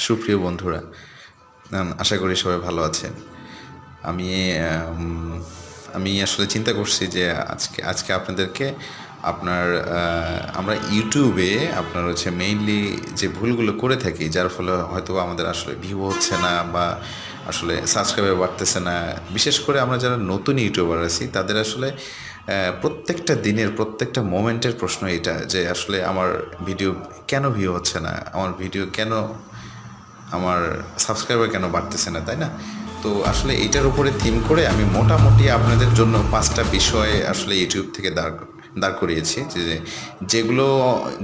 সুপ্রিয় বন্ধুরা, আশা করি সবাই ভালো আছেন। আমি আমি আসলে চিন্তা করছি যে আজকে আজকে আপনাদেরকে আমরা ইউটিউবে মেইনলি যে ভুলগুলো করে থাকি, যার ফলে হয়তো আমাদের আসলে ভিউ হচ্ছে না বা আসলে সাবস্ক্রাইবার বাড়তেছে না। বিশেষ করে আমরা যারা নতুন ইউটিউবার আছি তাদের আসলে প্রত্যেকটা দিনের প্রত্যেকটা মোমেন্টের প্রশ্ন এটা যে আসলে আমার ভিডিও কেন ভিউ হচ্ছে না, আমার ভিডিও কেন, আমার সাবস্ক্রাইবার কেন বাড়তেছে না, তাই না? তো আসলে এইটার উপরে থিম করে আমি মোটামুটি আপনাদের জন্য 5টা বিষয় আসলে ইউটিউব থেকে দাঁড় করিয়েছি, যেগুলো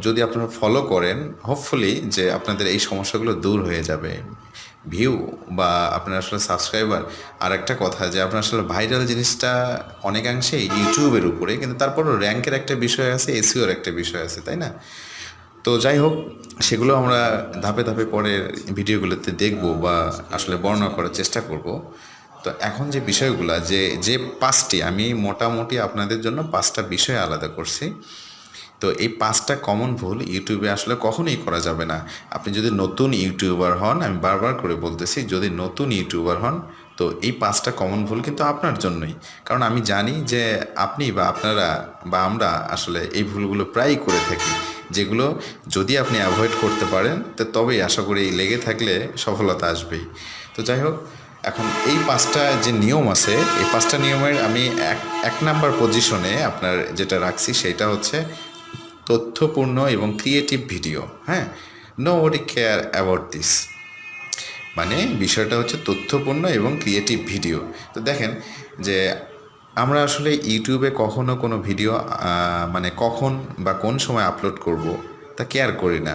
যদি আপনারা ফলো করেন, হোপফুলি যে আপনাদের এই সমস্যাগুলো দূর হয়ে যাবে। ভিউ বা আপনার আসলে সাবস্ক্রাইবার, আর একটা কথা যে আপনার আসলে ভাইরাল জিনিসটা অনেকাংশে ইউটিউবের উপরে, কিন্তু তারপরও র্যাঙ্কের একটা বিষয় আছে, এসইওর একটা বিষয় আছে, তাই না? তো যাই হোক, সেগুলো আমরা ধাপে ধাপে পরের ভিডিওগুলোতে দেখব বা আসলে বর্ণনা করার চেষ্টা করব। তো এখন যে বিষয়গুলো, যে 5টি আমি মোটামুটি আপনাদের জন্য 5টা বিষয় আলাদা করছি। তো এই 5টা কমন ভুল ইউটিউবে আসলে কখনোই করা যাবে না। আপনি যদি নতুন ইউটিউবার হন, আমি বারবার করে বলতেছি, যদি নতুন ইউটিউবার হন তো এই 5টা কমন ভুল কিন্তু আপনার জন্যই। কারণ আমি জানি যে আপনি বা আপনারা বা আমরা আসলে এই ভুলগুলো প্রায়ই করে থাকি, যেগুলো যদি আপনি অ্যাভয়েড করতে পারেন তো তবেই আশা করি লেগে থাকলে সফলতা আসবেই। তো যাই হোক, এখন এই 5টা যে নিয়ম আছে, এই 5টা নিয়মের আমি এক নাম্বার পজিশনে আপনার যেটা রাখছি সেটা হচ্ছে তথ্যপূর্ণ এবং ক্রিয়েটিভ ভিডিও। হ্যাঁ, নোবডি কেয়ার অ্যাবাউট দিস, মানে বিষয়টা হচ্ছে তথ্যপূর্ণ এবং ক্রিয়েটিভ ভিডিও। তো দেখেন যে আমরা আসলে ইউটিউবে কখনো কোনো ভিডিও মানে কখন বা কোন সময় আপলোড করব তা কেয়ার করি না।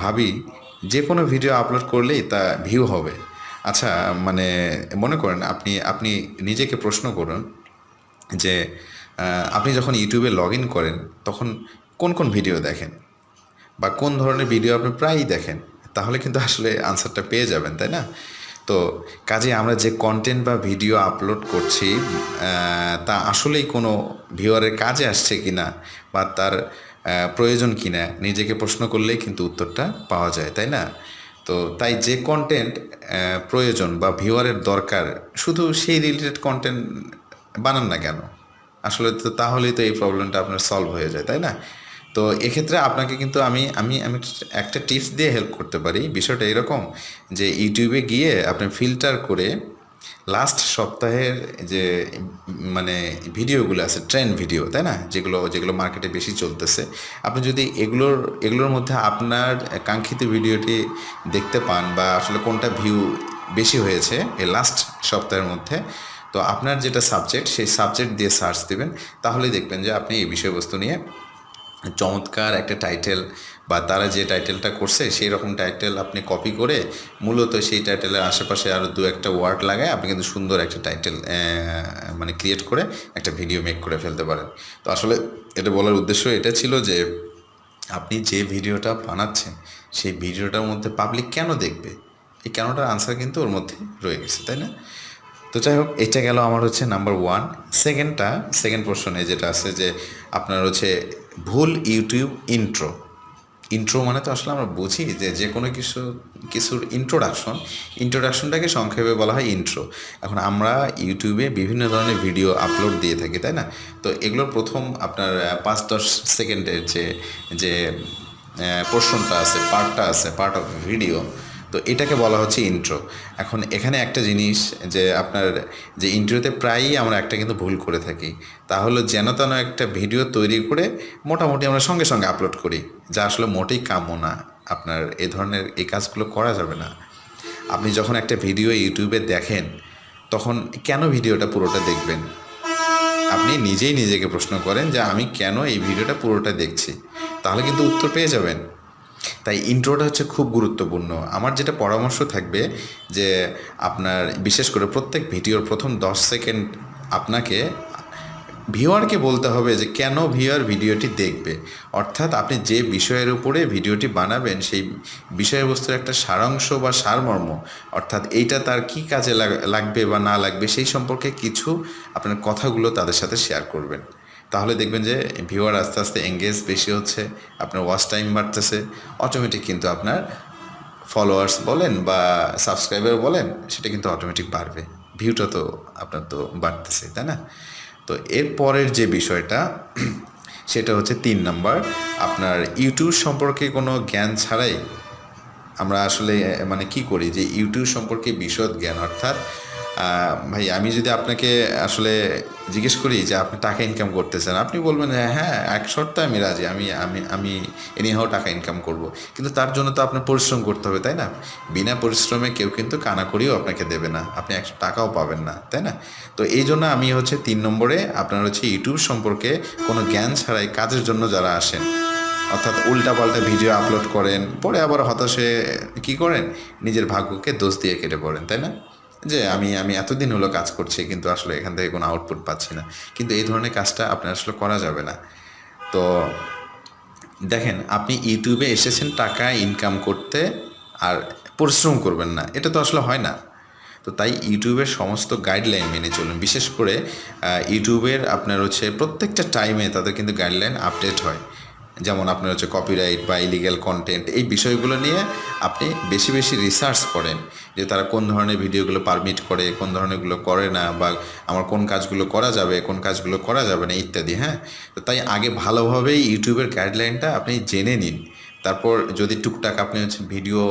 ভাবি যে কোনো ভিডিও আপলোড করলেই তা ভিউ হবে। আচ্ছা, মানে মনে করেন আপনি আপনি নিজেকে প্রশ্ন করুন যে আপনি যখন ইউটিউবে লগ ইন করেন তখন কোন কোন ভিডিও দেখেন বা কোন ধরনের ভিডিও আপনি প্রায়ই দেখেন, তাহলে কিন্তু আসলে আনসারটা পেয়ে যাবেন, তাই না? তো কাজে আমরা যে কন্টেন্ট বা ভিডিও আপলোড করছি তা আসলেই কোনো ভিউয়ারের কাজে আসছে কি না বা তার প্রয়োজন কি না, নিজেকে প্রশ্ন করলেই কিন্তু উত্তরটা পাওয়া যায়, তাই না? তো তাই যে কন্টেন্ট প্রয়োজন বা ভিউয়ারের দরকার, শুধু সেই রিলেটেড কন্টেন্ট বানান না কেন? আসলে তো তাহলেই তো এই প্রবলেমটা আপনার সলভ হয়ে যায়, তাই না? তো এক্ষেত্রে আপনাকে কিন্তু আমি একটা টিপস দিয়ে হেল্প করতে পারি। বিষয়টা এরকম যে ইউটিউবে গিয়ে আপনি ফিল্টার করে লাস্ট সপ্তাহের যে মানে ভিডিওগুলো আছে, ট্রেন্ড ভিডিও, তাই না, যেগুলো যেগুলো মার্কেটে বেশি চলতেছে, আপনি যদি এগুলোর মধ্যে আপনার কাঙ্ক্ষিত ভিডিওটি দেখতে পান বা আসলে কোনটা ভিউ বেশি হয়েছে এই লাস্ট সপ্তাহের মধ্যে, তো আপনার যেটা সাবজেক্ট সেই সাবজেক্ট দিয়ে সার্চ দেবেন, তাহলেই দেখবেন যে আপনি এই বিষয়বস্তু নিয়ে চমৎকার একটা টাইটেল বা তারা যে টাইটেলটা করছে সেই রকম টাইটেল আপনি কপি করে মূলত সেই টাইটেলের আশেপাশে আরও দু একটা ওয়ার্ড লাগায় আপনি কিন্তু সুন্দর একটা টাইটেল মানে ক্রিয়েট করে একটা ভিডিও মেক করে ফেলতে পারেন। তো আসলে এটা বলার উদ্দেশ্য এটা ছিল যে আপনি যে ভিডিওটা বানাচ্ছেন সেই ভিডিওটার মধ্যে পাবলিক কেন দেখবে, এই কেনটার আনসার কিন্তু ওর মধ্যে রয়ে গেছে, তাই না? তো যাই হোক, এটা গেল আমার হচ্ছে নাম্বার 1। সেকেন্ড পোর্শনে যেটা আছে যে আপনার হচ্ছে ভুল ইউটিউব ইন্ট্রো। ইন্ট্রো মানে তো আসলে আমরা বুঝি যে যে কোনো কিছুর ইন্ট্রোডাকশনটাকে সংক্ষেপে বলা হয় ইন্ট্রো। এখন আমরা ইউটিউবে বিভিন্ন ধরনের ভিডিও আপলোড দিয়ে থাকি, তাই না? তো এগুলোর প্রথম আপনার 5-10 সেকেন্ডের যে যে পোর্শনটা আছে, পার্ট অফ ভিডিও, তো এটাকে বলা হচ্ছে ইন্ট্রো। এখন এখানে একটা জিনিস যে আপনার যে ইন্ট্রোতে প্রায়ই আমরা একটা কিন্তু ভুল করে থাকি, তা হলো যেন তেন একটা ভিডিও তৈরি করে মোটামুটি আমরা সঙ্গে সঙ্গে আপলোড করি, যা আসলে মোটেই কাম্য না। আপনার এই ধরনের এই কাজগুলো করা যাবে না। আপনি যখন একটা ভিডিও ইউটিউবে দেখেন তখন কেন ভিডিওটা পুরোটা দেখবেন? আপনি নিজেই নিজেকে প্রশ্ন করেন যে আমি কেন এই ভিডিওটা পুরোটা দেখছি, তাহলে কিন্তু উত্তর পেয়ে যাবেন। তাই ইন্ট্রোটা হচ্ছে খুব গুরুত্বপূর্ণ। আমার যেটা পরামর্শ থাকবে যে আপনার বিশেষ করে প্রত্যেক ভিডিওর প্রথম 10 সেকেন্ড আপনাকে ভিউয়ারকে বলতে হবে যে কেন ভিউয়ার ভিডিওটি দেখবে। অর্থাৎ আপনি যে বিষয়ের উপরে ভিডিওটি বানাবেন সেই বিষয়বস্তুর একটা সারাংশ বা সারমর্ম, অর্থাৎ এইটা তার কী কাজে লাগবে বা না লাগবে সেই সম্পর্কে কিছু আপনার কথাগুলো তাদের সাথে শেয়ার করবেন। তাহলে দেখবেন যে ভিউয়ার আস্তে আস্তে এঙ্গেজ বেশি হচ্ছে, আপনার ওয়াচ টাইম বাড়তেছে, অটোমেটিক কিন্তু আপনার ফলোয়ার্স বলেন বা সাবস্ক্রাইবার বলেন, সেটা কিন্তু অটোমেটিক বাড়বে, ভিউটা তো আপনার তো বাড়তেছে, তাই না? তো এর পরের যে বিষয়টা সেটা হচ্ছে 3 নাম্বার, আপনার ইউটিউব সম্পর্কে কোনো জ্ঞান ছাড়াই আমরা আসলে মানে কি করি যে ইউটিউব সম্পর্কে বিশদ জ্ঞান, অর্থাৎ ভাই আমি যদি আপনাকে আসলে জিজ্ঞেস করি যে আপনি টাকা ইনকাম করতেছেন, আপনি বলবেন হ্যাঁ এক শর্তে আমি রাজি, আমি আমি আমি এনিহাও টাকা ইনকাম করব, কিন্তু তার জন্য তো আপনার পরিশ্রম করতে হবে, তাই না? বিনা পরিশ্রমে কেউ কিন্তু কানাকড়িও আপনাকে দেবে না, আপনি 100 টাকাও পাবেন না, তাই না? তো এই জন্য আমি হচ্ছে 3 নম্বরে আপনার হচ্ছে ইউটিউব সম্পর্কে কোনো জ্ঞান ছাড়াই কাজের জন্য যারা আসেন, অর্থাৎ উল্টাপাল্টা ভিডিও আপলোড করেন, পরে আবার হতাশে কী করেন, নিজের ভাগ্যকে দোষ দিয়ে কেটে পড়েন, তাই না? যে আমি আমি এতদিন হলো কাজ করছি কিন্তু আসলে এখান থেকে কোনো আউটপুট পাচ্ছি না, কিন্তু এই ধরনের কাজটা আপনার আসলে করা যাবে না। তো দেখেন, আপনি ইউটিউবে এসেছেন টাকা ইনকাম করতে, আর পরিশ্রম করবেন না, এটা তো আসলে হয় না। তো তাই ইউটিউবের সমস্ত গাইডলাইন মেনে চলুন, বিশেষ করে ইউটিউবের আপনার হচ্ছে প্রত্যেকটা টাইমে তাদের কিন্তু গাইডলাইন আপডেট হয়। যেমন আপনার হচ্ছে কপিরাইট বা ইলিগ্যাল কন্টেন্ট, এই বিষয়গুলো নিয়ে আপনি বেশি বেশি রিসার্চ করেন, যে তারা কোন ধরনের ভিডিওগুলো পারমিট করে, কোন ধরনেরগুলো করে না, বা আমার কোন কাজগুলো করা যাবে, কোন কাজগুলো করা যাবে না, ইত্যাদি। হ্যাঁ, তো তাই আগে ভালোভাবেই ইউটিউবের গাইডলাইনটা আপনি জেনে নিন। তারপর যদি টুকটাক আপনি হচ্ছে ভিডিও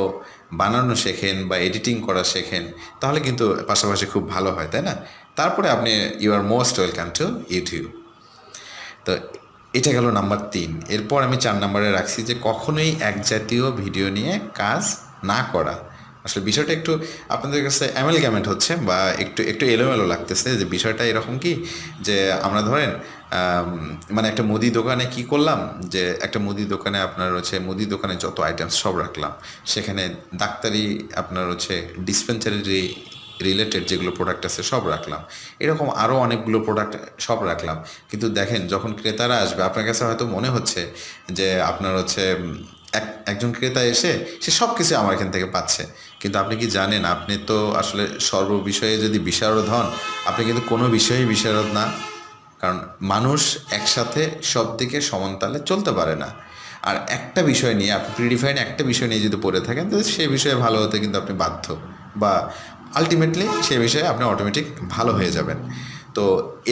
বানানো শেখেন বা এডিটিং করা শেখেন, তাহলে কিন্তু পাশাপাশি খুব ভালো হয়, তাই না? তারপরে আপনি you are most welcome to YouTube. তো এটা গেল নাম্বার 3। এরপর আমি 4 নাম্বারে রাখছি যে কখনোই এক জাতীয় ভিডিও নিয়ে কাজ না করা। আসলে বিষয়টা একটু আপনাদের কাছে অ্যামালগামেট হচ্ছে বা একটু একটু এলোমেলো লাগতেছে, যে বিষয়টা এরকম কি, যে আমরা ধরেন মানে একটা মুদি দোকানে কি করলাম, যে একটা মুদি দোকানে আপনার হচ্ছে মুদি দোকানে যত আইটেমস সব রাখলাম, সেখানে ডাক্তারি আপনার হচ্ছে ডিসপেন্সারি রিলেটেড যেগুলো প্রোডাক্ট আছে সব রাখলাম, এরকম আরও অনেকগুলো প্রোডাক্ট সব রাখলাম। কিন্তু দেখেন, যখন ক্রেতারা আসবে আপনার কাছে হয়তো মনে হচ্ছে যে আপনার হচ্ছে একজন ক্রেতা এসে সে সব কিছু আমার এখান থেকে পাচ্ছে, কিন্তু আপনি কি জানেন আপনি তো আসলে সর্ববিষয়ে যদি বিশারদ হন, আপনি কিন্তু কোনো বিষয়েই বিশারদ না। কারণ মানুষ একসাথে সব দিকে সমানতালে চলতে পারে না। আর একটা বিষয় নিয়ে আপনি প্রিডিফাইন একটা বিষয় নিয়ে যদি পড়ে থাকেন, তাহলে সেই বিষয়ে ভালো হতে কিন্তু আপনি বাধ্য, বা আলটিমেটলি সেই বিষয়ে আপনি অটোমেটিক ভালো হয়ে যাবেন। তো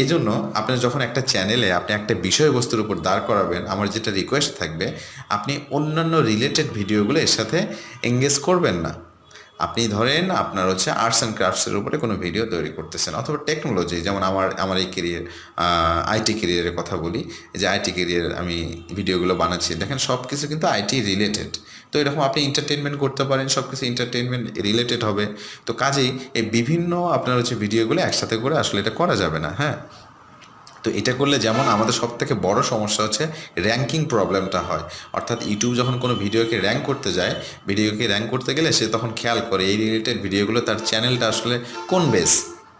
এই জন্য আপনার যখন একটা চ্যানেলে আপনি একটা বিষয়বস্তুর উপর দাঁড় করাবেন, আমার যেটা রিকোয়েস্ট থাকবে, আপনি অন্যান্য রিলেটেড ভিডিওগুলো এর সাথে এঙ্গেজ করবেন না। আপনি ধরেন আপনার হচ্ছে আর্টস অ্যান্ড ক্রাফটসের উপরে কোনো ভিডিও তৈরি করতেছেন, অথবা টেকনোলজি, যেমন আমার এই কেরিয়ার, আইটি কেরিয়ারের কথা বলি, যে আইটি কেরিয়ার আমি ভিডিওগুলো বানাচ্ছি, দেখেন সব কিছু কিন্তু আইটি রিলেটেড। তো এরকম আপনি এন্টারটেনমেন্ট করতে পারেন, সব কিছু এন্টারটেনমেন্ট রিলেটেড হবে। তো কাজেই এই বিভিন্ন আপনার হচ্ছে ভিডিওগুলো একসাথে করে আসলে এটা করা যাবে না। হ্যাঁ, তো এটা করলে যেমন আমাদের সবথেকে বড় সমস্যা হচ্ছে র্যাঙ্কিং প্রবলেমটা হয়। অর্থাৎ ইউটিউব যখন কোনো ভিডিওকে র্যাঙ্ক করতে যায়, ভিডিওকে র্যাঙ্ক করতে গেলে সে তখন খেয়াল করে এই রিলেটেড ভিডিওগুলো তার চ্যানেলটা আসলে কোন বেস,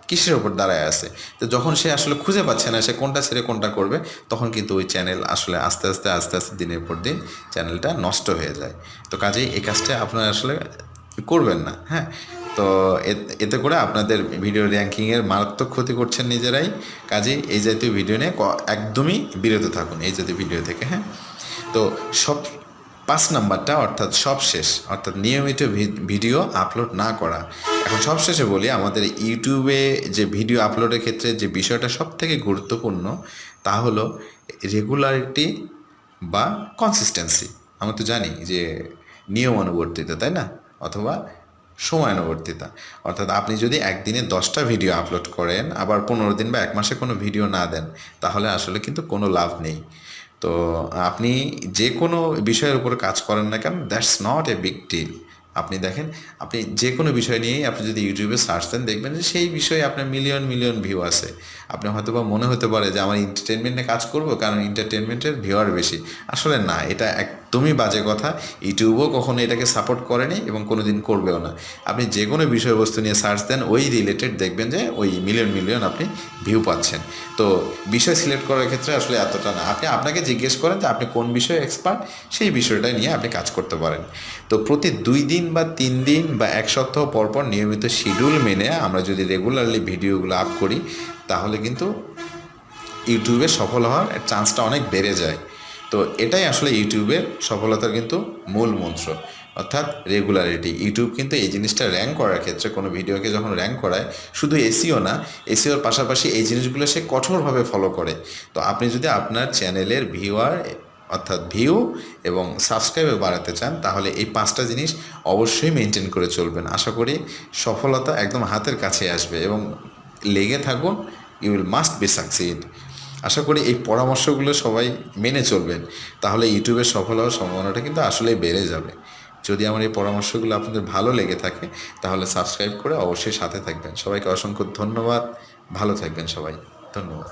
কিসের ওপর দাঁড়ায় আছে। তো যখন সে আসলে খুঁজে পাচ্ছে না সে কোনটা ছেড়ে কোনটা করবে, তখন কিন্তু ওই চ্যানেল আসলে আস্তে আস্তে আস্তে আস্তে দিনের পর দিন চ্যানেলটা নষ্ট হয়ে যায়। তো কাজেই এই কাজটা আপনারা আসলে করবেন না। হ্যাঁ, তো এতে করে আপনাদের ভিডিও র্যাঙ্কিংয়ের মারাত্মক ক্ষতি করছেন নিজেরাই। কাজেই এই জাতীয় ভিডিও নিয়ে একদমই বিরত থাকুন এই জাতীয় ভিডিও থেকে। হ্যাঁ, তো 5 নাম্বারটা অর্থাৎ সবশেষ, অর্থাৎ নিয়মিত ভিডিও আপলোড না করা। এখন সবশেষে বলি, আমাদের ইউটিউবে যে ভিডিও আপলোডের ক্ষেত্রে যে বিষয়টা সবথেকে গুরুত্বপূর্ণ, তা হলো রেগুলারিটি বা কনসিস্টেন্সি। আমরা তো জানি যে নিয়মানুবর্তিতা, তাই না? অথবা সময়ানুবর্তিতা। অর্থাৎ আপনি যদি একদিনে 10টা ভিডিও আপলোড করেন, আবার 15 দিন বা 1 মাসে কোনো ভিডিও না দেন, তাহলে আসলে কিন্তু কোনো লাভ নেই। তো আপনি যে কোনো বিষয়ের উপর কাজ করেন না কেন, that's not a big deal. আপনি দেখেন, আপনি যে কোনো বিষয় নিয়েই আপনি যদি ইউটিউবে সার্চ দেন, দেখবেন যে সেই বিষয়ে আপনার মিলিয়ন মিলিয়ন ভিউ আছে। আপনি হয়তো বা মনে হতে পারে যে আমার এন্টারটেনমেন্টে কাজ করব, কারণ এন্টারটেনমেন্টের ভিউয়ার বেশি। আসলে না, এটা একদমই বাজে কথা। ইউটিউবও কখনো এটাকে সাপোর্ট করেনি এবং কোনো দিন করবেও না। আপনি যে কোনো বিষয়বস্তু নিয়ে সার্চ দেন, ওই রিলেটেড দেখবেন যে ওই মিলিয়ন মিলিয়ন আপনি ভিউ পাচ্ছেন। তো বিষয় সিলেক্ট করার ক্ষেত্রে আসলে এতটা না, আপনি আপনাকে জিজ্ঞেস করেন যে আপনি কোন বিষয়ে এক্সপার্ট, সেই বিষয়টা নিয়ে আপনি কাজ করতে পারেন। তো প্রতি 2 দিন বা 3 দিন বা 1 সপ্তাহ পর পর নিয়মিত শিডিউল মেনে আমরা যদি রেগুলারলি ভিডিওগুলো আপ করি, তাহলে কিন্তু ইউটিউবে সফল হওয়ার চান্সটা অনেক বেড়ে যায়। তো এটাই আসলে ইউটিউবের সফলতার কিন্তু মূল মন্ত্র, অর্থাৎ রেগুলারিটি। ইউটিউব কিন্তু এই জিনিসটা র্যাঙ্ক করার ক্ষেত্রে, কোনো ভিডিওকে যখন র্যাঙ্ক করায়, শুধু এসইও না, এসইওর পাশাপাশি এই জিনিসগুলো সে কঠোরভাবে ফলো করে। তো আপনি যদি আপনার চ্যানেলের ভিউয়ার অর্থাৎ ভিউ এবং সাবস্ক্রাইবার বাড়াতে চান, তাহলে এই 5টা জিনিস অবশ্যই মেনটেন করে চলবেন। আশা করি সফলতা একদম হাতের কাছে আসবে, এবং লেগে থাকুন, you will must be succeed. আশা করি এই পরামর্শগুলো সবাই মেনে চলবেন, তাহলে ইউটিউবে সফল হওয়ার সম্ভাবনাটা কিন্তু আসলেই বেড়ে যাবে। যদি আমার এই পরামর্শগুলো আপনাদের ভালো লেগে থাকে, তাহলে সাবস্ক্রাইব করে অবশ্যই সাথে থাকবেন। সবাইকে অসংখ্য ধন্যবাদ, ভালো থাকবেন সবাই, ধন্যবাদ।